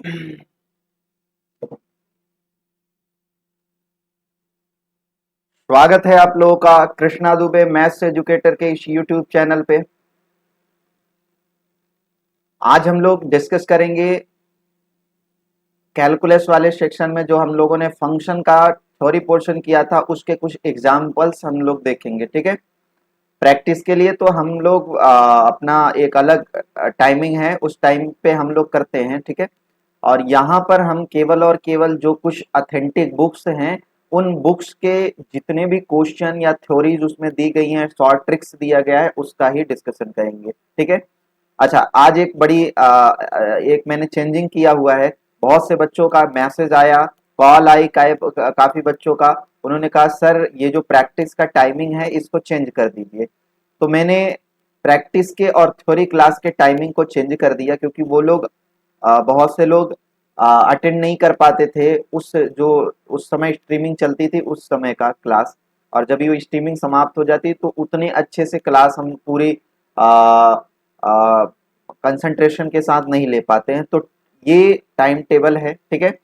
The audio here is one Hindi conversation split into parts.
स्वागत है आप लोगों का कृष्णा दुबे मैथ्स एजुकेटर के इस यूट्यूब चैनल पे। आज हम लोग डिस्कस करेंगे कैलकुलस वाले सेक्शन में जो हम लोगों ने फंक्शन का थ्योरी पोर्शन किया था उसके कुछ एग्जांपल्स हम लोग देखेंगे। ठीक है, प्रैक्टिस के लिए तो हम लोग अपना एक अलग टाइमिंग है, उस टाइम पे हम लोग करते हैं। ठीक है, और यहाँ पर हम केवल और केवल जो कुछ ऑथेंटिक बुक्स हैं उन बुक्स के जितने भी क्वेश्चन या थ्योरीज उसमें दी गई हैं, शॉर्ट ट्रिक्स दिया गया है, उसका ही डिस्कशन करेंगे। ठीक है, अच्छा आज एक बड़ी एक मैंने चेंजिंग किया हुआ है। बहुत से बच्चों का मैसेज आया, कॉल आई काफी बच्चों का। उन्होंने कहा सर ये जो प्रैक्टिस का टाइमिंग है इसको चेंज कर दीजिए। तो मैंने प्रैक्टिस के और थ्योरी क्लास के टाइमिंग को चेंज कर दिया, क्योंकि वो लोग बहुत से लोग अटेंड नहीं कर पाते थे उस जो उस समय स्ट्रीमिंग चलती थी उस समय का क्लास। और जब ये स्ट्रीमिंग समाप्त हो जाती तो उतने अच्छे से क्लास हम पूरी कंसंट्रेशन के साथ नहीं ले पाते हैं। तो ये टाइम टेबल है। ठीक है,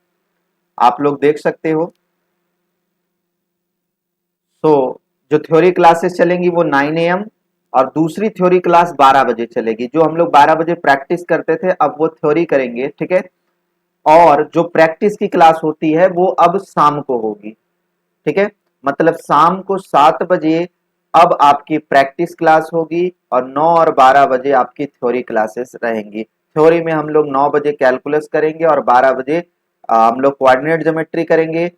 आप लोग देख सकते हो। तो जो थ्योरी क्लासेस चलेंगी वो 9 AM, और दूसरी थ्योरी क्लास 12 बजे चलेगी। जो हम लोग 12 बजे प्रैक्टिस करते थे अब वो थ्योरी करेंगे। ठीक है, और जो प्रैक्टिस की क्लास होती है वो अब शाम को होगी। ठीक है, मतलब शाम को 7 बजे अब आपकी प्रैक्टिस क्लास होगी, और 9 और 12 बजे आपकी थ्योरी क्लासेस रहेंगी। थ्योरी में हम लोग 9 बजे कैलकुलस करेंगे और 12 बजे हम लोग कोऑर्डिनेट ज्योमेट्री करेंगे।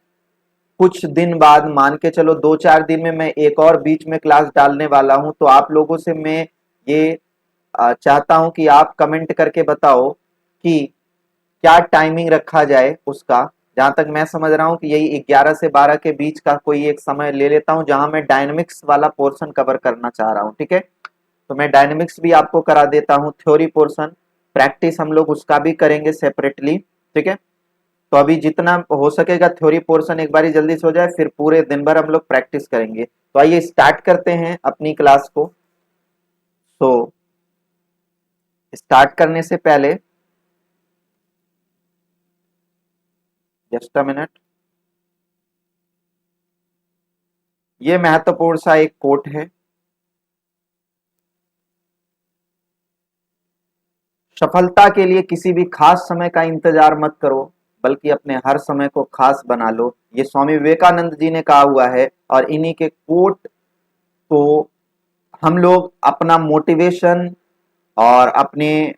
कुछ दिन बाद, मान के चलो 2-4 दिन में, मैं एक और बीच में क्लास डालने वाला हूं। तो आप लोगों से मैं ये चाहता हूं कि आप कमेंट करके बताओ कि क्या टाइमिंग रखा जाए उसका। जहां तक मैं समझ रहा हूं कि यही 11 से 12 के बीच का कोई एक समय ले लेता हूं, जहां मैं डायनेमिक्स वाला पोर्शन कवर करना चाह रहा हूं। ठीक है, तो मैं डायनेमिक्स भी आपको करा देता हूं, थ्योरी पोर्शन। प्रैक्टिस हम लोग उसका भी करेंगे सेपरेटली। ठीक है, तो अभी जितना हो सकेगा थ्योरी पोर्शन एक बारी जल्दी से हो जाए, फिर पूरे दिन भर हम लोग प्रैक्टिस करेंगे। तो आइए स्टार्ट करते हैं अपनी क्लास को। तो स्टार्ट करने से पहले जस्ट अ मिनट, ये महत्वपूर्ण सा एक कोट है। सफलता के लिए किसी भी खास समय का इंतजार मत करो, बल्कि अपने हर समय को खास बना लो। ये स्वामी विवेकानंद जी ने कहा हुआ है, और इन्हीं के कोट को हम लोग अपना मोटिवेशन और अपने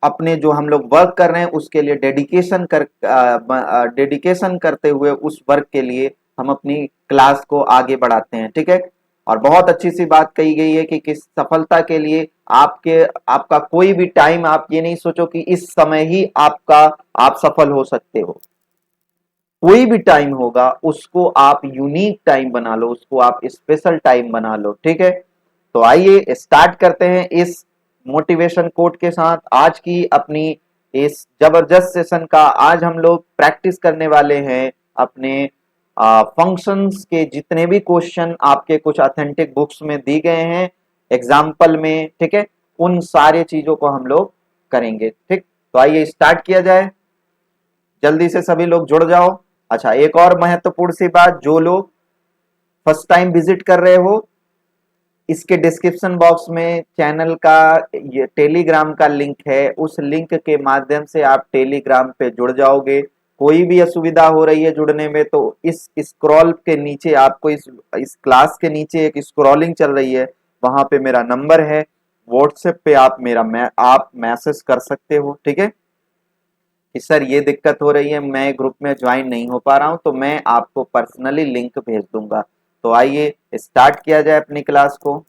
अपने जो हम लोग वर्क कर रहे हैं उसके लिए डेडिकेशन करते हुए उस वर्क के लिए हम अपनी क्लास को आगे बढ़ाते हैं। ठीक है, और बहुत अच्छी सी बात कही गई है कि किस सफलता के लिए आपका कोई भी टाइम, आप ये नहीं सोचो कि इस समय ही आप सफल हो सकते हो। कोई भी टाइम होगा उसको आप यूनिक टाइम बना लो, उसको आप स्पेशल टाइम बना लो। ठीक है, तो आइए स्टार्ट करते हैं इस मोटिवेशन कोट के साथ आज की अपनी इस जबरदस्त सेशन का। आज हम लोग प्रैक्टिस करने वाले हैं अपने फंक्शंस के जितने भी क्वेश्चन आपके कुछ ऑथेंटिक बुक्स में दी गए हैं एग्जाम्पल में। ठीक है, उन सारे चीजों को हम लोग करेंगे। ठीक, तो आइए स्टार्ट किया जाए। जल्दी से सभी लोग जुड़ जाओ। अच्छा, एक और महत्वपूर्ण सी बात, जो लोग फर्स्ट टाइम विजिट कर रहे हो, इसके डिस्क्रिप्शन बॉक्स में चैनल का ये टेलीग्राम का लिंक है, उस लिंक के माध्यम से आप टेलीग्राम पे जुड़ जाओगे। कोई भी असुविधा हो रही है जुड़ने में तो इस स्क्रॉल के नीचे आपको इस क्लास के नीचे एक स्क्रॉलिंग चल रही है, वहां पे मेरा नंबर है। व्हाट्सएप पे आप मैसेज कर सकते हो। ठीक है, कि सर ये दिक्कत हो रही है, मैं ग्रुप में ज्वाइन नहीं हो पा रहा हूं, तो मैं आपको पर्सनली लिंक भेज दूंगा। तो आइए स्टार्ट किया जाए अपनी क्लास को।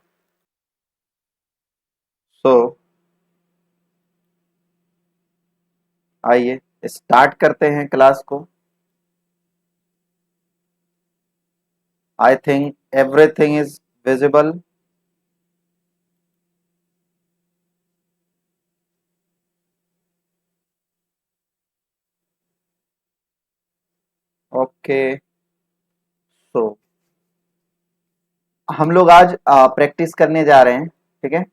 सो आइए स्टार्ट करते हैं क्लास को। I think everything is visible. Okay, so हम लोग आज प्रैक्टिस करने जा रहे हैं। ठीक है,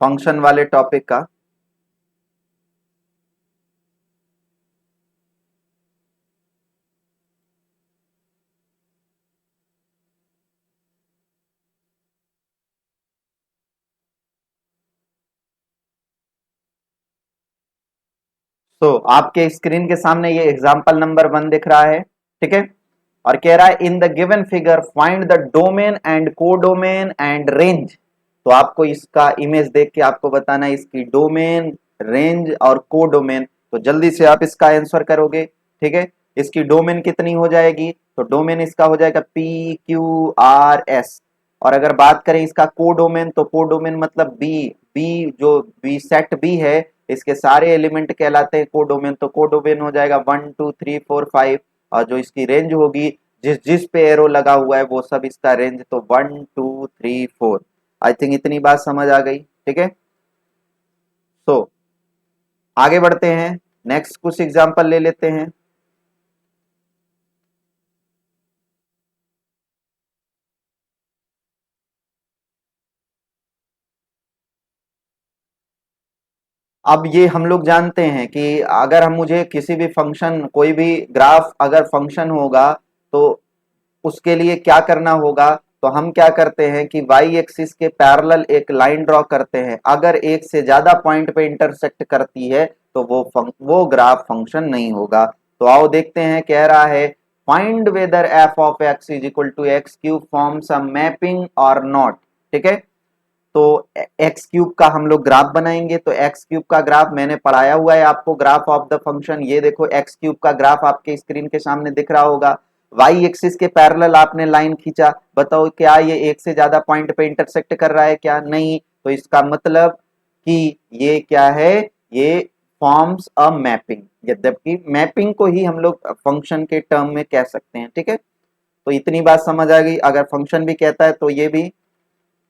फंक्शन वाले टॉपिक का। तो आपके स्क्रीन के सामने ये एग्जाम्पल नंबर 1 दिख रहा है, ठीक है। और कह रहा है in the given figure find the domain and codomain and range. तो आपको इसका इमेज देख के आपको बताना है इसकी डोमेन, रेंज और कोडोमेन। तो जल्दी से आप इसका आंसर करोगे, ठीक है। इसकी डोमेन कितनी हो जाएगी, तो डोमेन इसका हो जाएगा PQRS। और अगर बात करें इसका कोडोमेन, तो कोडोमेन मतलब बी जो बी सेट बी है, इसके सारे एलिमेंट कहलाते हैं कोडोमेन। तो कोडोमेन हो जाएगा 1 2 3 4 5। और जो इसकी रेंज होगी, जिस जिस पे एरो लगा हुआ है वो सब इसका रेंज, तो 1 2 3 4। आई थिंक इतनी बात समझ आ गई, ठीक है। तो आगे बढ़ते हैं, नेक्स्ट कुछ एग्जांपल ले लेते हैं। अब ये हम लोग जानते हैं कि अगर हम मुझे किसी भी फंक्शन, कोई भी ग्राफ अगर फंक्शन होगा, तो उसके लिए क्या करना होगा। तो हम क्या करते हैं कि वाई एक्सिस के पैरेलल एक लाइन ड्रॉ करते हैं। अगर एक से ज्यादा पॉइंट पे इंटरसेक्ट करती है तो वो ग्राफ फंक्शन नहीं होगा। तो आओ देखते हैं, कह रहा है find whether F of X is equal to X cube forms a mapping और नॉट, ठीक है। तो एक्स क्यूब का हम लोग ग्राफ बनाएंगे। तो एक्स क्यूब का ग्राफ मैंने पढ़ाया हुआ है आपको, ग्राफ ऑफ द फंक्शन। ये देखो एक्स क्यूब का ग्राफ आपके स्क्रीन के सामने दिख रहा होगा। वाई एक्सिस के पैरेलल आपने लाइन खींचा, बताओ क्या ये एक से ज्यादा पॉइंट पे इंटरसेक्ट कर रहा है क्या, नहीं। तो इसका मतलब कि ये क्या है, ये फॉर्म्स अ मैपिंग। यद्यपि मैपिंग को ही हम लोग फंक्शन के टर्म में कह सकते हैं, ठीक है। तो इतनी बात समझ आ गई। अगर फंक्शन भी कहता है तो ये भी।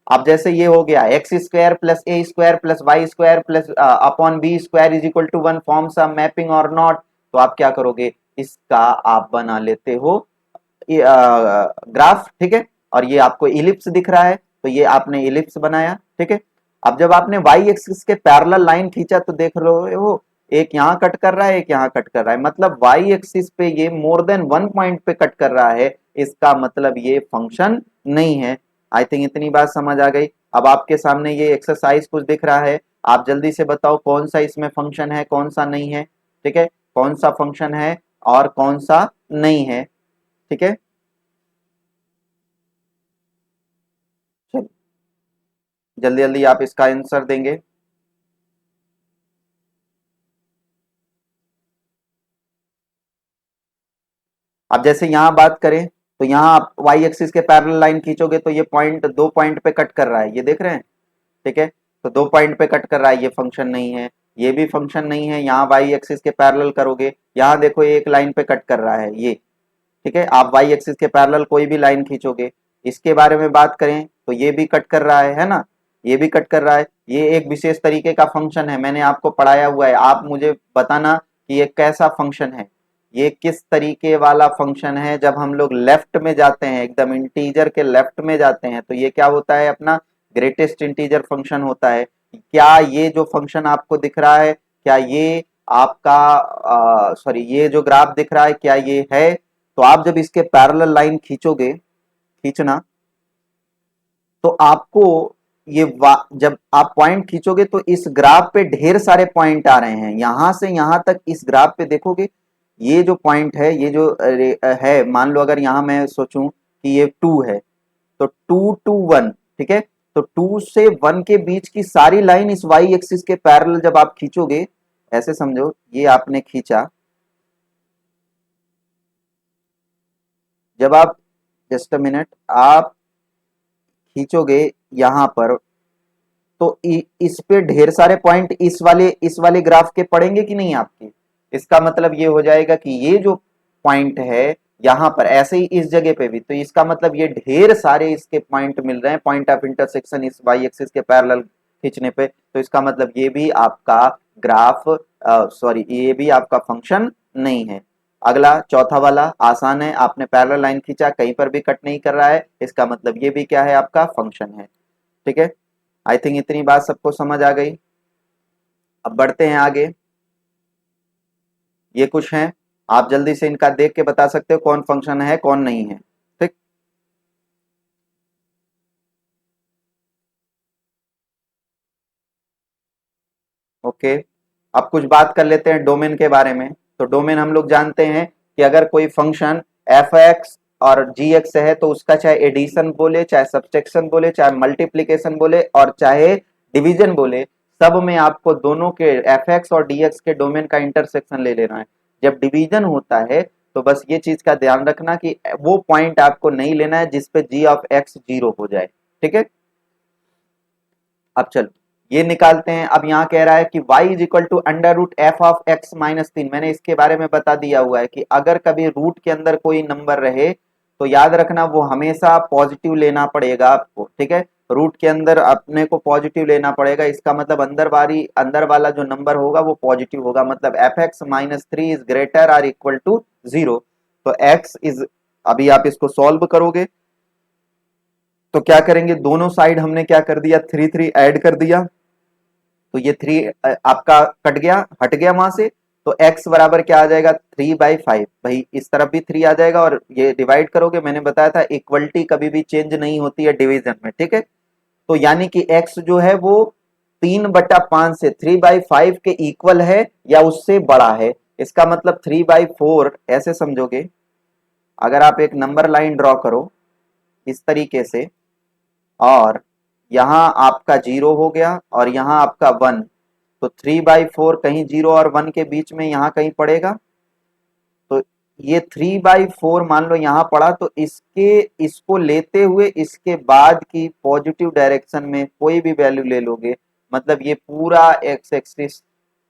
अब जैसे ये हो गया X square plus A square plus Y square plus upon B square is equal to 1 forms a mapping और नॉट। तो आप क्या करोगे, इसका आप बना लेते हो ग्राफ, ठीक है। और ये आपको इलिप्स दिख रहा है, तो ये आपने इलिप्स बनाया, ठीक है। अब जब आपने वाई एक्सिस के पैरेलल लाइन खींचा तो देख रहे हो एक यहाँ कट कर रहा है, एक यहाँ कट कर रहा है, मतलब वाई एक्सिस पे ये मोर देन 1 पॉइंट पे कट कर रहा है। इसका मतलब ये फंक्शन नहीं है। आई थिंक इतनी बात समझ आ गई। अब आपके सामने ये एक्सरसाइज कुछ दिख रहा है, आप जल्दी से बताओ कौन सा इसमें फंक्शन है, कौन सा नहीं है, ठीक है। कौन सा फंक्शन है और कौन सा नहीं है, ठीक है। चलिए, जल्दी जल्दी आप इसका आंसर देंगे। अब जैसे यहाँ बात करें, तो यहाँ आप वाई एक्सिस के पैरेलल लाइन खींचोगे तो ये पॉइंट 2 पॉइंट पे कट कर रहा है, ये देख रहे हैं, ठीक है। तो 2 पॉइंट पे कट कर रहा है, ये फंक्शन नहीं है, ये भी फंक्शन नहीं है। यहाँ वाई एक्सिस के पैरेलल करोगे, यहाँ देखो एक लाइन पे कट कर रहा है ये, ठीक है। आप वाई एक्सिस के पैरेलल कोई भी लाइन खींचोगे, इसके बारे में बात करें तो ये भी कट कर रहा है ना, ये भी कट कर रहा है। ये एक विशेष तरीके का फंक्शन है, मैंने आपको पढ़ाया हुआ है। आप मुझे बताना कि ये कैसा फंक्शन है, ये किस तरीके वाला फंक्शन है। जब हम लोग लेफ्ट में जाते हैं, एकदम इंटीजर के लेफ्ट में जाते हैं, तो ये क्या होता है, अपना ग्रेटेस्ट इंटीजर फंक्शन होता है। क्या ये जो फंक्शन आपको दिख रहा है, क्या ये आपका सॉरी, ये जो ग्राफ दिख रहा है क्या ये है। तो आप जब इसके पैरेलल लाइन खींचोगे, खींचना, तो आपको जब आप पॉइंट खींचोगे तो इस ग्राफ पे ढेर सारे पॉइंट आ रहे हैं, यहां से यहां तक इस ग्राफ पे देखोगे। ये जो पॉइंट है, ये जो है, मान लो अगर यहां मैं सोचूं कि ये 2 है, तो 2 to 1, ठीक है। तो 2 से 1 के बीच की सारी लाइन इस वाई एक्सिस के पैरेलल जब आप खींचोगे, ऐसे समझो ये आपने खींचा। जब आप, जस्ट अ मिनट, आप खींचोगे यहां पर, तो इस पे ढेर सारे पॉइंट इस वाले ग्राफ के पड़ेंगे कि नहीं आपके। इसका मतलब ये हो जाएगा कि ये जो पॉइंट है यहां पर, ऐसे ही इस जगह पे भी, तो इसका मतलब ये ढेर सारे इसके पॉइंट मिल रहे हैं, पॉइंट ऑफ इंटरसेक्शन इस वाई एक्सिस के पैरेलल खींचने पे। तो इसका मतलब ये भी आपका ग्राफ, सॉरी, ये भी आपका फंक्शन नहीं है। अगला चौथा वाला आसान है, आपने पैरेलल लाइन खींचा, कहीं पर भी कट नहीं कर रहा है, इसका मतलब ये भी क्या है, आपका फंक्शन है, ठीक है। आई थिंक इतनी बात सबको समझ आ गई। अब बढ़ते हैं आगे। ये कुछ हैं, आप जल्दी से इनका देख के बता सकते हो कौन फंक्शन है कौन नहीं है। ठीक, ओके। अब कुछ बात कर लेते हैं डोमेन के बारे में। तो डोमेन हम लोग जानते हैं कि अगर कोई फंक्शन एफ एक्स और जी एक्स है तो उसका चाहे एडिशन बोले, चाहे सब्सट्रैक्शन बोले, चाहे मल्टीप्लीकेशन बोले और चाहे डिवीजन बोले, सब में आपको दोनों के एफ एक्स और डी एक्स के डोमेन का इंटरसेक्शन ले लेना है। जब डिवीजन होता है तो बस ये चीज का ध्यान रखना कि वो पॉइंट आपको नहीं लेना है जिसपे जी ऑफ एक्स जीरो हो जाए। ठीक है, अब चलो ये निकालते हैं। अब यहाँ कह रहा है कि y is equal to under root F of X minus 3। मैंने इसके बारे में बता दिया हुआ है कि अगर कभी रूट के अंदर कोई नंबर रहे तो याद रखना वो हमेशा पॉजिटिव लेना पड़ेगा आपको। ठीक है, रूट के अंदर अपने को पॉजिटिव लेना पड़ेगा, इसका मतलब अंदर वाला जो नंबर होगा वो पॉजिटिव होगा, मतलब F X minus 3 is greater or equal to 0। तो एक्स इज, अभी आप इसको सॉल्व करोगे तो क्या करेंगे, दोनों साइड हमने क्या कर दिया, 3 3 ऐड कर दिया, तो ये 3 आपका कट गया, हट गया वहां से। तो x बराबर क्या आ जाएगा, 3/5। भाई इस तरफ भी 3 आ जाएगा और ये डिवाइड करोगे, मैंने बताया था इक्वलिटी कभी भी चेंज नहीं होती है डिवीजन में। ठीक है, तो यानी कि x जो है वो 3/5 से 3/5 के इक्वल है या उससे बड़ा है। इसका मतलब 3/4 ऐसे समझोगे, अगर आप एक नंबर लाइन ड्रॉ करो इस तरीके से और यहाँ आपका 0 हो गया और यहाँ आपका 1, तो 3/4 कहीं 0 और 1 के बीच में यहाँ कहीं पड़ेगा। तो ये 3/4 मान लो यहाँ पड़ा, तो इसको लेते हुए इसके बाद की पॉजिटिव डायरेक्शन में कोई भी वैल्यू ले लोगे, मतलब ये पूरा एक्स एक्सिस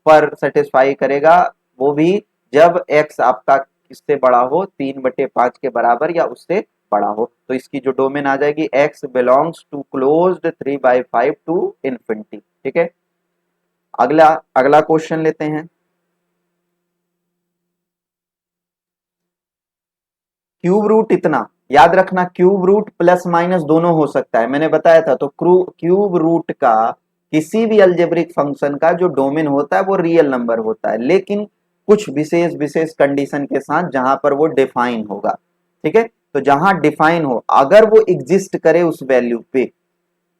पर सेटिस्फाई करेगा, वो भी जब एक्स आपका किससे बड़ा हो, 3/5 के बराबर या उससे बड़ा हो। तो इसकी जो डोमेन आ जाएगी, X belongs to closed 3/5 to infinity. ठीक है, अगला अगला क्वेश्चन लेते हैं। क्यूब रूट इतना याद रखना, क्यूब रूट प्लस माइनस दोनों हो सकता है, मैंने बताया था। तो क्यूब रूट का किसी भी अलजेब्रिक फंक्शन का जो डोमेन होता है वो रियल नंबर होता है, लेकिन कुछ विशेष विशेष कंडीशन के साथ जहां पर वो डिफाइन होगा। ठीक है, तो जहां डिफाइन हो, अगर वो एग्जिस्ट करे उस वैल्यू पे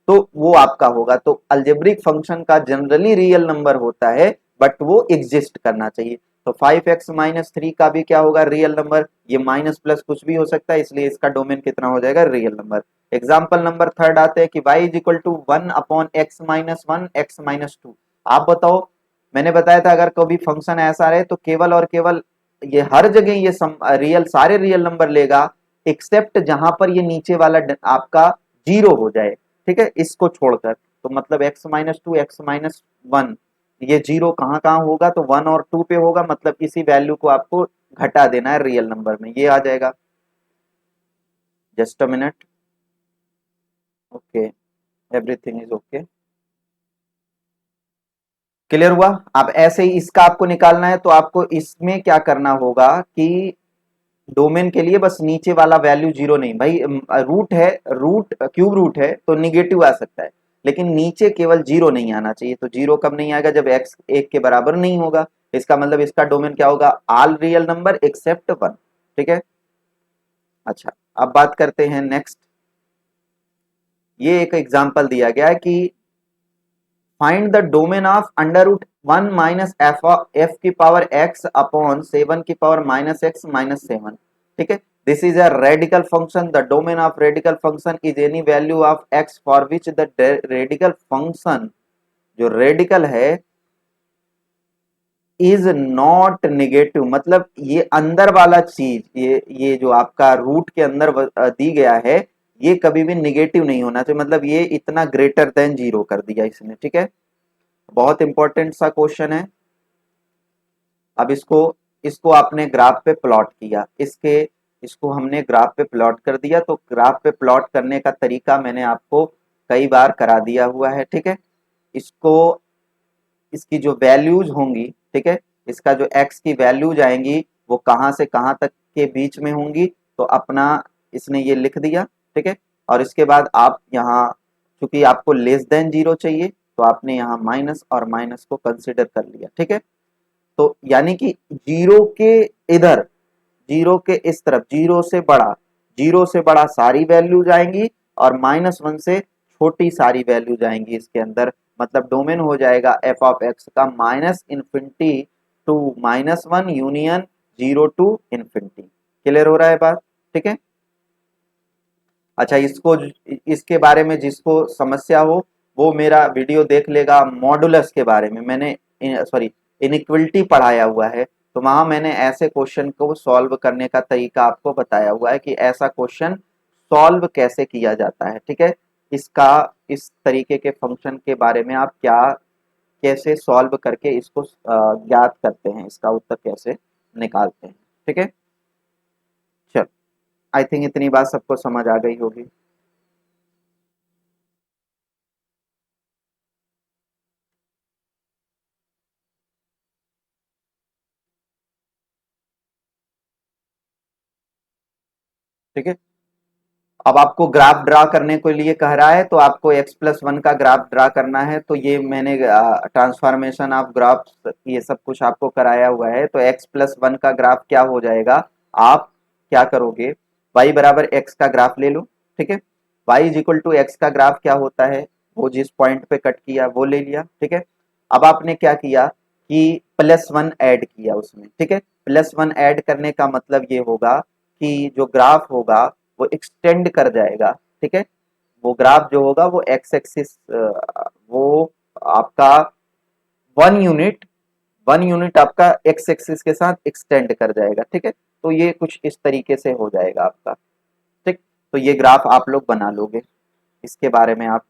तो वो आपका होगा। तो अलजेब्रिक फंक्शन का जनरली रियल नंबर होता है, बट वो एग्जिस्ट करना चाहिए। तो 5x-3 का भी क्या होगा, रियल नंबर। ये माइनस प्लस कुछ भी हो सकता है, इसलिए इसका डोमेन कितना हो जाएगा, real number. Example number third आते हैं कि y is equal to 1/x-1 x-2। आप बताओ, मैंने बताया था अगर कोई फंक्शन ऐसा रहे तो केवल और केवल ये हर जगह ये रियल, सारे रियल नंबर लेगा एक्सेप्ट जहां पर ये नीचे वाला आपका जीरो हो जाए। ठीक है, इसको छोड़कर, तो मतलब x-2 x-1 ये जीरो कहाँ कहाँ होगा, तो 1 और 2 पे होगा, मतलब इसी वैल्यू को आपको घटा देना है रियल नंबर में, ये आ जाएगा। Just a minute, okay, everything is okay, clear हुआ। अब ऐसे ही इसका आपको निकालना है, तो आपको इसमें क्या करना होगा कि डोमेन के लिए बस नीचे वाला वैल्यू जीरो नहीं, भाई रूट है, रूट क्यूब रूट है तो निगेटिव आ सकता है, लेकिन नीचे केवल जीरो नहीं आना चाहिए। तो जीरो कब नहीं आएगा, जब एक्स एक के बराबर नहीं होगा। इसका मतलब इसका डोमेन क्या होगा, ऑल रियल नंबर एक्सेप्ट 1। ठीक है, अच्छा, अब बात करते हैं नेक्स्ट। ये एक एग्जांपल दिया गया है कि find the domain of under root 1 - F की पावर एक्स अपॉन 7 की पावर -x-7। ठीक है, this is a radical function. The domain of radical function is any value of x for which the radical function, जो रेडिकल है, इज नॉट नेगेटिव। मतलब ये अंदर वाला चीज, ये जो आपका रूट के अंदर दी गया है, ये कभी भी निगेटिव नहीं होना चाहिए, मतलब ये इतना ग्रेटर देन जीरो कर दिया इसने। ठीक है, बहुत इंपॉर्टेंट सा क्वेश्चन है। अब इसको इसको आपने ग्राफ पे प्लॉट किया, इसको हमने ग्राफ पे प्लॉट कर दिया। तो ग्राफ पे प्लॉट करने का तरीका मैंने आपको कई बार करा दिया हुआ है। ठीक है, इसको, इसकी जो वैल्यूज होंगी, ठीक है, इसका जो x की वैल्यूज आएंगी वो कहां से कहां तक के बीच में होंगी, तो अपना इसने ये लिख दिया। ठीक है, और इसके बाद आप यहाँ क्योंकि आपको लेस देन जीरो चाहिए तो आपने यहाँ माइनस और माइनस को कंसिडर कर लिया, ठीक है। तो यानी कि जीरो के इधर, जीरो के इस तरफ, जीरो से बड़ा सारी वैल्यू जाएंगी और -1 से छोटी सारी वैल्यू जाएंगी इसके अंदर। मतलब डोमेन हो जाएगा एफ ऑफ एक्स का -इन्फिनिटी टू -1 यूनियन 0 to ∞। क्लियर हो रहा है बात, ठीक है। अच्छा, इसके बारे में जिसको समस्या हो वो मेरा वीडियो देख लेगा। मॉडुलस के बारे में मैंने, सॉरी, इनइक्वलिटी पढ़ाया हुआ है, तो वहां मैंने ऐसे क्वेश्चन को सॉल्व करने का तरीका आपको बताया हुआ है कि ऐसा क्वेश्चन सॉल्व कैसे किया जाता है, ठीक है। इसका, इस तरीके के फंक्शन के बारे में आप क्या, कैसे सॉल्व करके इसको ज्ञात करते हैं, इसका उत्तर कैसे निकालते हैं, ठीक है। चलो, आई थिंक इतनी बात सबको समझ आ गई होगी। ठीक है, अब आपको ग्राफ ड्रा करने के लिए कह रहा है तो आपको x+1 का ग्राफ ड्रा करना है। तो ये मैंने ट्रांसफॉर्मेशन ऑफ ग्राफ ये सब कुछ आपको कराया हुआ है। तो x+1 का ग्राफ क्या हो जाएगा, आप क्या करोगे, y बराबर x का ग्राफ ले लो, ठीक है। y is equal to X का ग्राफ क्या होता है, वो जिस पॉइंट पे कट किया वो ले लिया, ठीक है। अब आपने क्या किया कि +1 ऐड किया उसमें, ठीक है। +1 ऐड करने का मतलब ये होगा कि जो ग्राफ होगा वो एक्सटेंड कर जाएगा, ठीक है। वो ग्राफ जो होगा वो एक्स एक्सिस, वो आपका 1 यूनिट, 1 यूनिट आपका एक्स एक्सिस के साथ एक्सटेंड कर जाएगा, ठीक है। तो ये कुछ इस तरीके से हो जाएगा आपका, ठीक। तो ये ग्राफ आप लोग बना लोगे, इसके बारे में आप,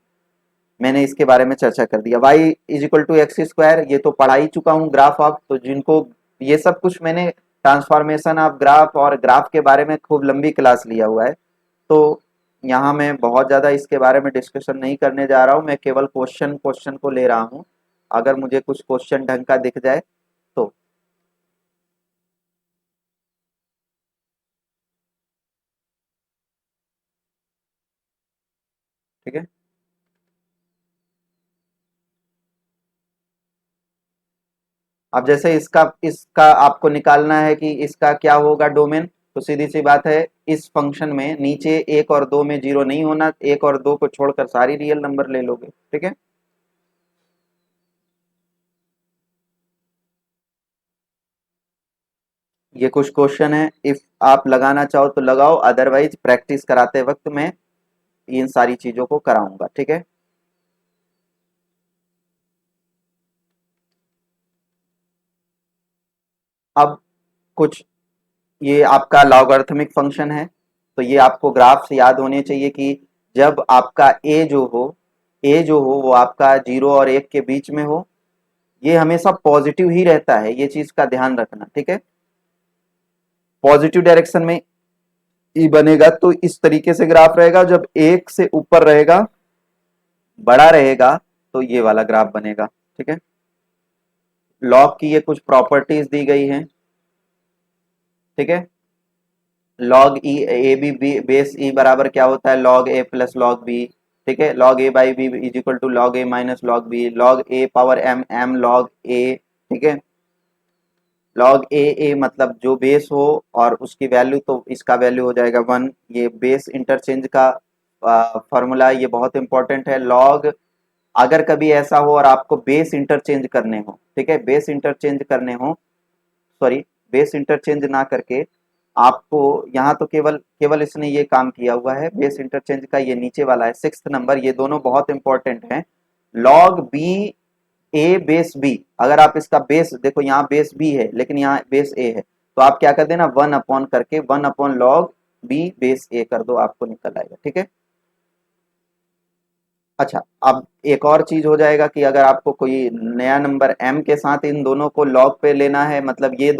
मैंने इसके बारे में चर्चा कर दिया। y is equal to X square, ये तो पढ़ा ही चुका हूँ ग्राफ ऑफ, तो जिनको ये सब कुछ मैंने ट्रांसफॉर्मेशन ऑफ ग्राफ और ग्राफ के बारे में खूब लंबी क्लास लिया हुआ है। तो यहाँ मैं बहुत ज़्यादा इसके बारे में डिस्कशन नहीं करने जा रहा हूँ, मैं केवल क्वेश्चन क्वेश्चन को ले रहा हूँ। अगर मुझे कुछ क्वेश्चन ढंग का दिख जाए तो, ठीक है। अब जैसे इसका इसका आपको निकालना है कि इसका क्या होगा डोमेन, तो सीधी सी बात है, इस फंक्शन में नीचे 1 और 2 में जीरो नहीं होना, 1 और 2 को छोड़कर सारी रियल नंबर ले लोगे, ठीक है। ये कुछ क्वेश्चन है, इफ आप लगाना चाहो तो लगाओ, अदरवाइज प्रैक्टिस कराते वक्त मैं इन सारी चीजों को कराऊंगा, ठीक है। अब कुछ, ये आपका लॉगरिथमिक फंक्शन है, तो ये आपको ग्राफ से याद होने चाहिए कि जब आपका ए जो हो वो आपका 0 और 1 के बीच में हो, ये हमेशा पॉजिटिव ही रहता है, ये चीज का ध्यान रखना, ठीक है। पॉजिटिव डायरेक्शन में ई बनेगा तो इस तरीके से ग्राफ रहेगा, जब 1 से ऊपर रहेगा, बड़ा रहेगा, तो ये वाला ग्राफ बनेगा, ठीक है। लॉग की ये कुछ प्रॉपर्टीज दी गई हैं, ठीक है। Log E A B base E बराबर क्या होता है, log A plus log B, ठीक है। Log A by B is equal to log A minus log B, log A power M M log A, ठीक है। लॉग ए मतलब जो बेस हो और उसकी वैल्यू, तो इसका वैल्यू हो जाएगा 1। ये बेस इंटरचेंज का फॉर्मूला, ये बहुत इंपॉर्टेंट है। लॉग, अगर कभी ऐसा हो और आपको बेस इंटरचेंज करने हो, ठीक है, बेस इंटरचेंज करने हो, सॉरी, बेस इंटरचेंज ना करके आपको यहाँ तो केवल केवल इसने ये काम किया हुआ है, बेस इंटरचेंज का ये नीचे वाला है 6th नंबर, ये दोनों बहुत इंपॉर्टेंट हैं। लॉग बी ए बेस बी, अगर आप इसका बेस देखो, यहाँ बेस बी है लेकिन यहाँ बेस ए है, तो आप क्या कर देना, 1 अपॉन करके 1 अपॉन लॉग बी बेस ए कर दो, आपको निकल आएगा, ठीक है। अच्छा, अब एक और चीज हो जाएगा कि अगर आपको कोई नया नंबर m के साथ इन दोनों को लॉग पे लेना है, मतलब ये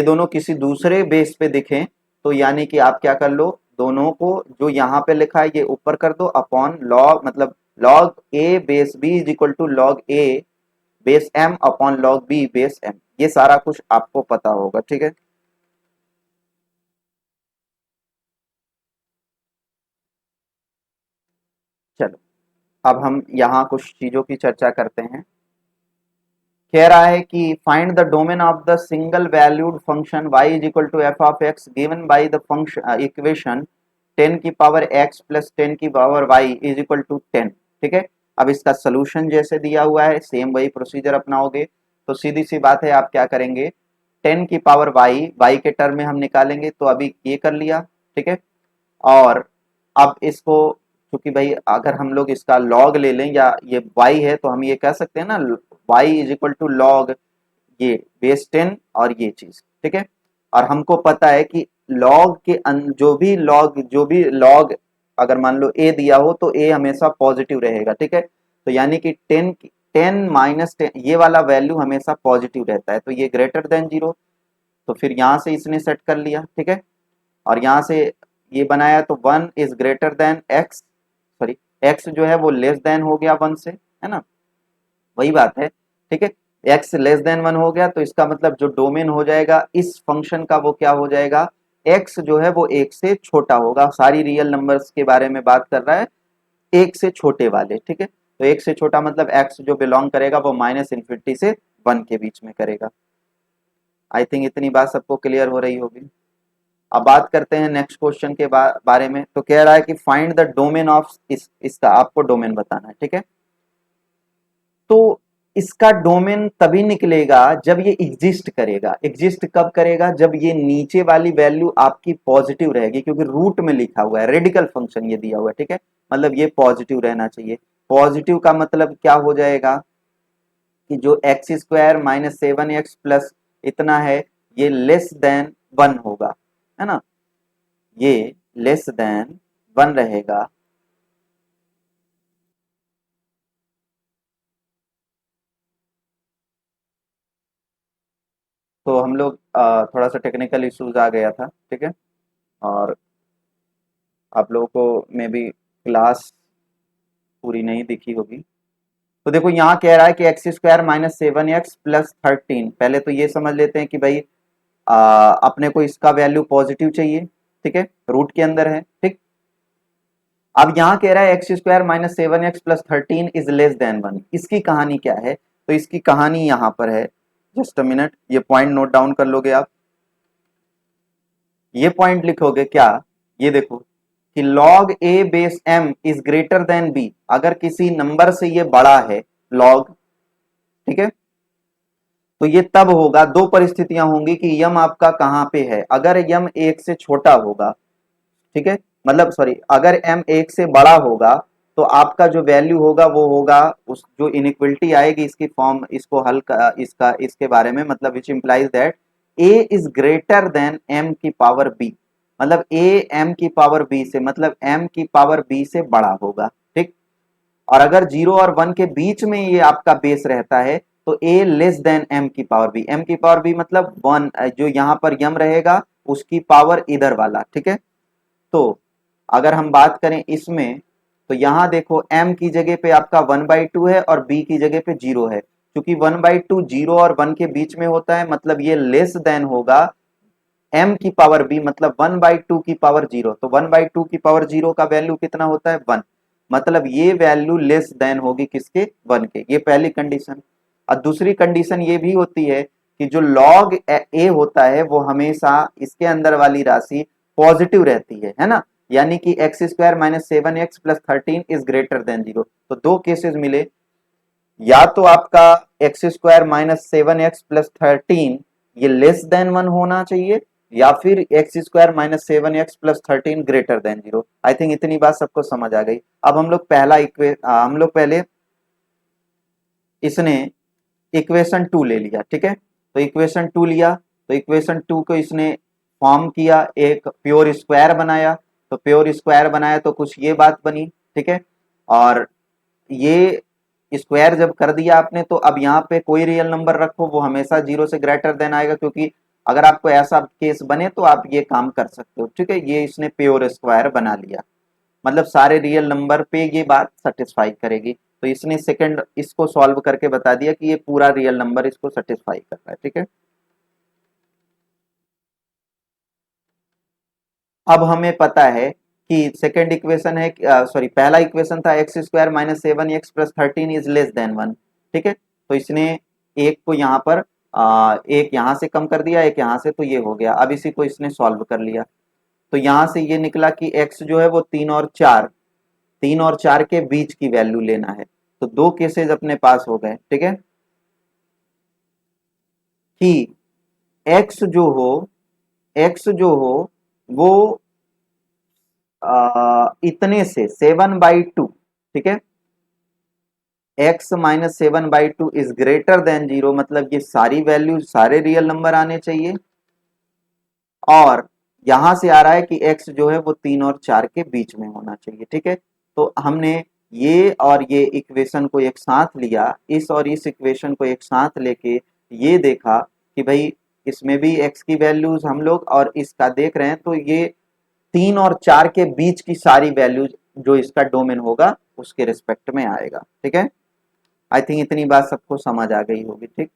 दोनों किसी दूसरे बेस पे दिखें, तो यानी कि आप क्या कर लो, दोनों को जो यहाँ पे लिखा है ये ऊपर कर दो, अपॉन लॉग, मतलब log A base B is equal to log A base m upon log B base m, ये सारा कुछ आपको पता होगा, ठीक है। चलो, अब हम यहाँ कुछ चीजों की चर्चा करते हैं। कह रहा है कि find the domain of the single valued function y is equal to F of X given by the function equation 10 की पावर x प्लस 10 की power y is equal to 10। ठीक है, अब इसका सोल्यूशन जैसे दिया हुआ है सेम वही प्रोसीजर अपनाओगे। तो सीधी सी बात है, आप क्या करेंगे, 10 की पावर y के टर्म में हम निकालेंगे, तो अभी ये कर लिया। ठीक है, और अब इसको, क्योंकि भाई अगर हम लोग इसका लॉग ले लें या ये y है, तो हम ये कह सकते हैं ना y is equal to log ये बेस 10 और ये चीज। ठीक है, और हमको पता है कि लॉग के जो भी लॉग अगर मान लो a दिया हो तो a हमेशा पॉजिटिव रहेगा। ठीक है, तो यानी कि 10 माइनस 10 ये वाला वैल्यू हमेशा पॉजिटिव रहता है, तो ये ग्रेटर देन 0। तो फिर यहां से इसने सेट कर लिया। ठीक है, और यहां से ये बनाया तो 1 is greater than x, sorry x जो है वो लेस देन हो गया 1 से, है ना, वही बात है। ठीक है, एक्स लेस देन 1 हो गया, तो इसका मतलब जो डोमेन हो जाएगा इस फंक्शन का वो क्या हो जाएगा, एक्स जो है वो एक से छोटा होगा। सारी रियल नंबर्स के बारे में बात कर रहा है, एक से छोटे वाले। ठीक है, तो एक से छोटा मतलब एक्स जो बिलोंग करेगा वो माइनस इन्फिनिटी से 1 के बीच में करेगा। आई थिंक इतनी बात सबको क्लियर हो रही होगी। अब बात करते हैं नेक्स्ट क्वेश्चन के बारे में। तो कह रहा है कि फाइंड द डोमेन ऑफ इसका आपको डोमेन बताना है। ठीक है, तो इसका डोमेन तभी निकलेगा जब ये एग्जिस्ट करेगा। एग्जिस्ट कब करेगा, जब ये नीचे वाली वैल्यू आपकी पॉजिटिव रहेगी, क्योंकि रूट में लिखा हुआ है, रेडिकल फंक्शन ये दिया हुआ है। ठीक है, मतलब ये पॉजिटिव रहना चाहिए। पॉजिटिव का मतलब क्या हो जाएगा कि जो x square minus 7x plus इतना है ये लेस देन 1 होगा, है ना, ये लेस देन 1 रहेगा। तो हम लोग थोड़ा सा टेक्निकल इश्यूज आ गया था। ठीक है, और आप लोगों को मे बी क्लास पूरी नहीं दिखी होगी। तो देखो यहाँ कह रहा है कि x square minus 7x plus 13। पहले तो ये समझ लेते हैं कि भाई अपने को इसका वैल्यू पॉजिटिव चाहिए। ठीक है, रूट के अंदर है। ठीक, अब यहाँ कह रहा है x square minus 7x plus 13 is less than 1। इसकी कहानी क्या है, तो इसकी कहानी यहाँ पर है। जस्ट अ मिनट, ये पॉइंट नोट डाउन कर लोगे आप। ये पॉइंट लिखोगे क्या, ये देखो कि log a base m is greater than b। अगर किसी नंबर से ये बड़ा है log, ठीक है, तो ये तब होगा, दो परिस्थितियां होंगी कि यम आपका कहां पे है। अगर यम एक से छोटा होगा, ठीक है, मतलब सॉरी, अगर m एक से बड़ा होगा तो आपका जो वैल्यू होगा वो होगा उस जो इनइक्वलिटी आएगी इसकी फॉर्म, इसको हल इसका इसके बारे में, मतलब which implies that a is greater than m की पावर b। मतलब a m की पावर b से, मतलब m की पावर b से बड़ा होगा। ठीक, और अगर 0 और 1 के बीच में ये आपका बेस रहता है तो a लेस देन m की पावर b। m की पावर b मतलब 1, जो यहाँ पर यम रहेगा उसकी पावर इधर वाला। ठीक है, तो अगर हम बात करें इसमें, तो यहां देखो m की जगह पे आपका 1/2 है और b की जगह पे 0 है। क्योंकि 1/2 0 और 1 के बीच में होता है, मतलब ये लेस देन होगा m की पावर b, मतलब 1/2 की पावर 0। तो 1/2 की पावर 0 का वैल्यू कितना होता है, 1। मतलब ये वैल्यू लेस देन होगी किसके, 1 के। ये पहली कंडीशन। और दूसरी कंडीशन ये भी होती है कि जो log a होता है वो हमेशा इसके अंदर वाली राशि पॉजिटिव रहती है ना, यानी कि x square minus 7x plus 13 is greater than 0। तो दो केसेस मिले, या तो आपका x square minus 7x plus 13 ये लेस देन 1 होना चाहिए, या फिर x square minus 7x plus 13 greater than 0। I think इतनी बात सबको समझ आ गई। अब हम लोग पहले इसने इक्वेशन 2 ले लिया। ठीक है, तो इक्वेशन 2 लिया, तो इक्वेशन 2 को इसने फॉर्म किया, एक प्योर स्क्वायर बनाया। तो प्योर स्क्वायर बनाया तो कुछ ये बात बनी। ठीक है, और ये स्क्वायर जब कर दिया आपने, तो अब यहाँ पे कोई रियल नंबर रखो वो हमेशा 0 से ग्रेटर देन आएगा, क्योंकि अगर आपको ऐसा केस बने तो आप ये काम कर सकते हो। ठीक है, ये इसने प्योर स्क्वायर बना लिया, मतलब सारे रियल नंबर पे ये बात सेटिस्फाई करेगी। तो इसने सेकंड इसको सॉल्व करके बता दिया कि ये पूरा रियल नंबर इसको सेटिस्फाई कर रहा है। ठीक है, अब हमें पता है कि सेकेंड इक्वेशन है, सॉरी पहला इक्वेशन था x square minus 7x plus 13 is less than 1, ठीक है। तो इसने एक को यहाँ पर एक यहाँ से कम कर दिया, एक यहाँ से, तो ये हो गया। अब इसी को इसने सॉल्व कर लिया, तो यहाँ से ये निकला कि x जो है वो 3 और 4 के बीच की वैल्यू लेना है। तो दो केसेस अपने पास हो गए, ठीक है, कि x जो हो वो इतने से 7/2, ठीक है, x minus 7/2 is greater than 0, मतलब ये सारी वैल्यू सारे रियल नंबर आने चाहिए। और यहां से आ रहा है कि x जो है वो 3 और 4 के बीच में होना चाहिए, ठीक है। तो हमने ये और ये इक्वेशन को एक साथ लिया, इस और इस इक्वेशन को एक साथ लेके ये देखा कि भाई इसमें भी x की वैल्यूज हम लोग और इसका देख रहे हैं, तो ये 3 और 4 के बीच की सारी वैल्यूज जो इसका डोमेन होगा उसके रिस्पेक्ट में आएगा, ठीक है। आई थिंक इतनी बात सबको समझ आ गई होगी, ठीक।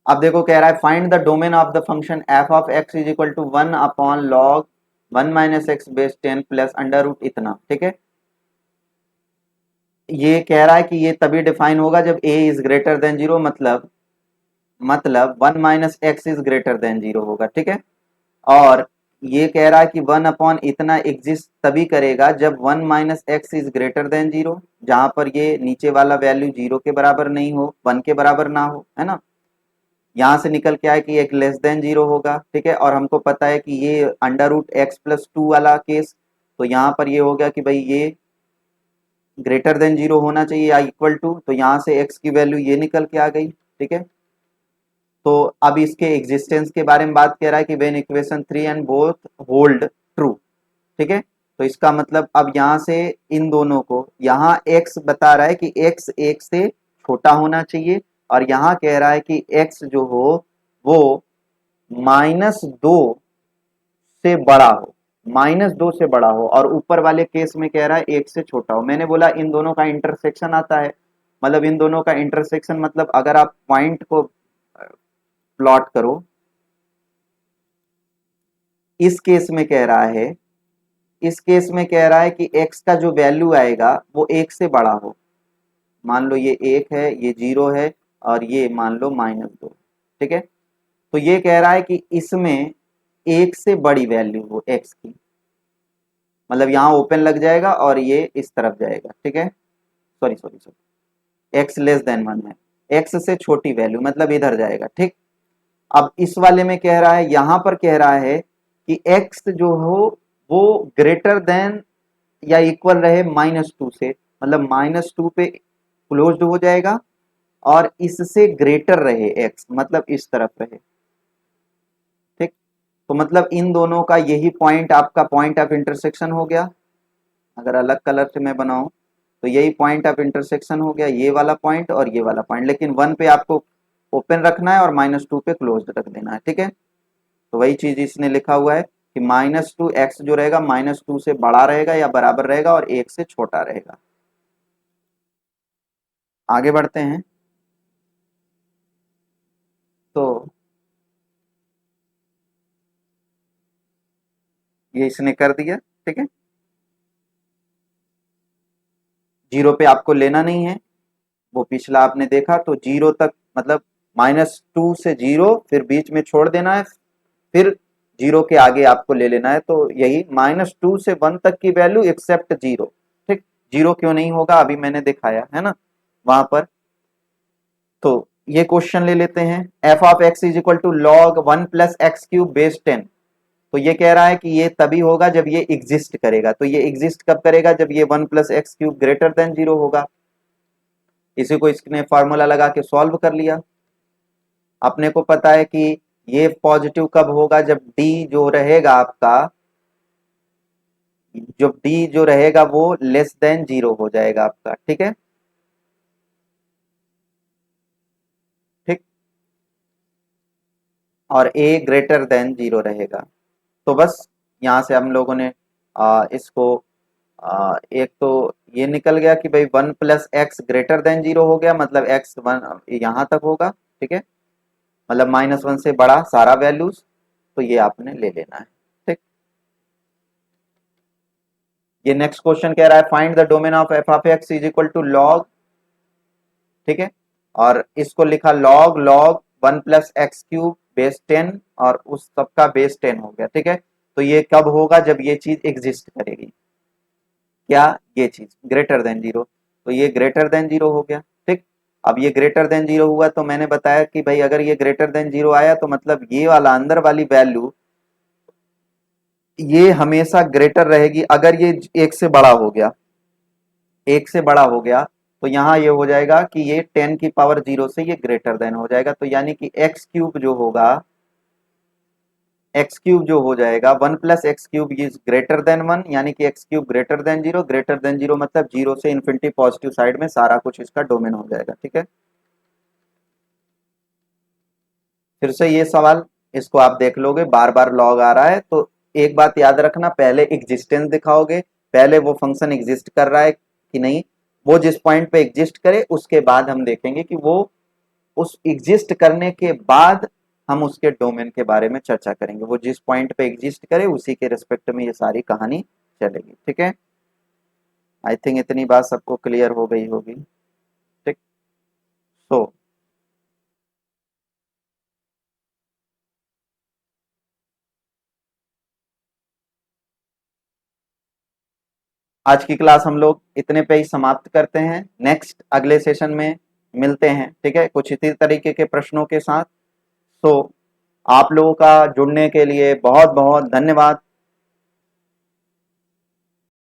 अब देखो कह रहा है find the domain of the function F of X is equal to 1/log 1 - x base 10 plus under root इतना, ठीक है। ये कह रहा है कि ये तभी डिफाइन होगा जब a इज ग्रेटर देन 0, मतलब 1 - x इज ग्रेटर देन 0 होगा, ठीक है। और ये कह रहा है कि 1 इतना एग्जिस्ट तभी करेगा जब 1 - x इज ग्रेटर देन 0, जहां पर ये नीचे वाला वैल्यू 0 के बराबर नहीं हो, 1 के बराबर ना हो, है ना। यहां से निकल के आए कि एक लेस देन 0 होगा, ठीक है। और हमको पता है कि ये अंडर रूट एक्स प्लस 2 वाला केस, तो यहाँ पर ये हो गया कि भाई ये ग्रेटर देन 0 होना चाहिए या इक्वल टू, तो यहाँ से x की वैल्यू ये निकल के आ गई, ठीक है। तो अब इसके एग्जिस्टेंस के बारे में बात कर रहा है कि when equation 3 and both hold true, ठीक है। तो इसका मतलब अब यहाँ से इन दोनों को, यहाँ x बता रहा है कि x 1 से छोटा होना चाहिए, और यहाँ कह रहा है कि x जो हो वो -2 से बड़ा हो, -2 से बड़ा हो, और ऊपर वाले केस में कह रहा है 1 से छोटा हो। मैंने बोला इन दोनों का इंटरसेक्शन आता है, मतलब इन दोनों का इंटरसेक्शन मतलब अगर आप पॉइंट को प्लॉट करो, इस केस में कह रहा है, इस केस में कह रहा है कि x का जो वैल्यू आएगा वो 1 से बड़ा हो। मान लो ये 1 है, ये 0 है, और ये मान लो -2, ठीक है। तो ये कह रहा है कि इसमें 1 से बड़ी वैल्यू हो x की, मतलब यहाँ ओपन लग जाएगा और ये इस तरफ जाएगा, ठीक है। Sorry sorry sorry, x less than 1 है, x से छोटी वैल्यू मतलब इधर जाएगा, ठीक। अब इस वाले में कह रहा है, यहां पर कह रहा है कि x जो हो वो ग्रेटर देन या इक्वल रहे -2 से, मतलब -2 पे क्लोज्ड हो जाएगा, और इससे ग्रेटर रहे x, मतलब इस तरफ रहे, ठीक। तो मतलब इन दोनों का यही पॉइंट आपका पॉइंट ऑफ इंटरसेक्शन हो गया। अगर अलग कलर से मैं बनाऊं तो यही पॉइंट ऑफ इंटरसेक्शन हो गया, ये वाला पॉइंट और ये वाला पॉइंट, लेकिन 1 पे आपको ओपन रखना है और -2 पे क्लोज्ड रख देना है, ठीक है। तो वही चीज इसने लिखा हुआ है कि -2 x जो रहेगा -2 से बड़ा रहेगा या बराबर रहेगा और 1 से छोटा रहेगा। आगे बढ़ते हैं। तो ये इसने कर दिया, ठीक है। 0 पे आपको लेना नहीं है, वो पिछला आपने देखा, तो 0 तक मतलब -2 से 0, फिर बीच में छोड़ देना है, फिर 0 के आगे आपको ले लेना है। तो यही -2 से 1 तक की वैल्यू एक्सेप्ट 0, ठीक। 0 क्यों नहीं होगा अभी मैंने दिखाया है ना वहां पर। तो ये क्वेश्चन ले लेते हैं, F of X is equal to log 1 + x³ base 10। तो ये कह रहा है कि ये तभी होगा जब ये एग्जिस्ट करेगा। तो ये एग्जिस्ट कब करेगा? जब ये 1 + x³ ग्रेटर देन 0 होगा। इसी को इसने फॉर्मूला लगा के सॉल्व कर लिया। अपने को पता है कि ये पॉजिटिव कब होगा? जब d जो रहेगा आपका, जब d जो रहेगा वो लेस देन 0 हो जाएगा आपका, ठीक है। ठीक। और a ग्रेटर देन 0 रहेगा। तो बस यहाँ से हम लोगों ने इसको एक तो ये निकल गया कि भाई 1 + x ग्रेटर देन 0 हो गया, मतलब x 1 यहाँ तक होगा, ठीक है। मतलब -1 से बड़ा सारा वैल्यूज, तो ये आपने ले लेना है। ठीक, ये नेक्स्ट क्वेश्चन कह रहा है find the domain of F of X is equal to log, ठीक है, और इसको लिखा लॉग लॉग 1 + x³ बेस 10 और उस सबका बेस 10 हो गया। ठीक है, तो ये कब होगा, जब ये चीज एग्जिस्ट करेगी, क्या, ये चीज ग्रेटर देन जीरो, तो ये ग्रेटर देन जीरो हो गया। ठीक, अब ये ग्रेटर देन जीरो हुआ तो मैंने बताया कि भाई अगर ये ग्रेटर देन जीरो आया तो मतलब ये वाला अंदर वाली वैल्यू ये हमेशा ग्रेटर रहेगी। अगर ये एक से बड़ा हो गया, एक से बड़ा हो गया तो यहाँ ये हो जाएगा कि ये 10⁻0 से ये ग्रेटर देन हो जाएगा, तो यानी कि x³ जो होगा, x³ जो हो जाएगा 1 + x³ इज ग्रेटर देन 1, यानी कि x³ greater than zero, greater than zero मतलब जीरो से इन्फिनिटी पॉजिटिव साइड में सारा कुछ इसका डोमेन हो जाएगा। ठीक है, फिर से ये सवाल, इसको आप देख लोगे, बार बार लॉग आ रहा है तो एक बात याद रखना, पहले एग्जिस्टेंस दिखाओगे, पहले वो फंक्शन एग्जिस्ट कर रहा है कि नहीं, वो जिस पॉइंट पे एग्जिस्ट करे उसके बाद हम देखेंगे कि वो, उस एग्जिस्ट करने के बाद हम उसके डोमेन के बारे में चर्चा करेंगे। वो जिस पॉइंट पे एग्जिस्ट करे उसी के रिस्पेक्ट में ये सारी कहानी चलेगी। ठीक है, आई थिंक इतनी बात सबको क्लियर हो गई होगी। ठीक, सो आज की क्लास हम लोग इतने पे ही समाप्त करते हैं, नेक्स्ट अगले सेशन में मिलते हैं। ठीक है, कुछ इसी तरीके के प्रश्नों के साथ। सो आप लोगों का जुड़ने के लिए बहुत बहुत धन्यवाद।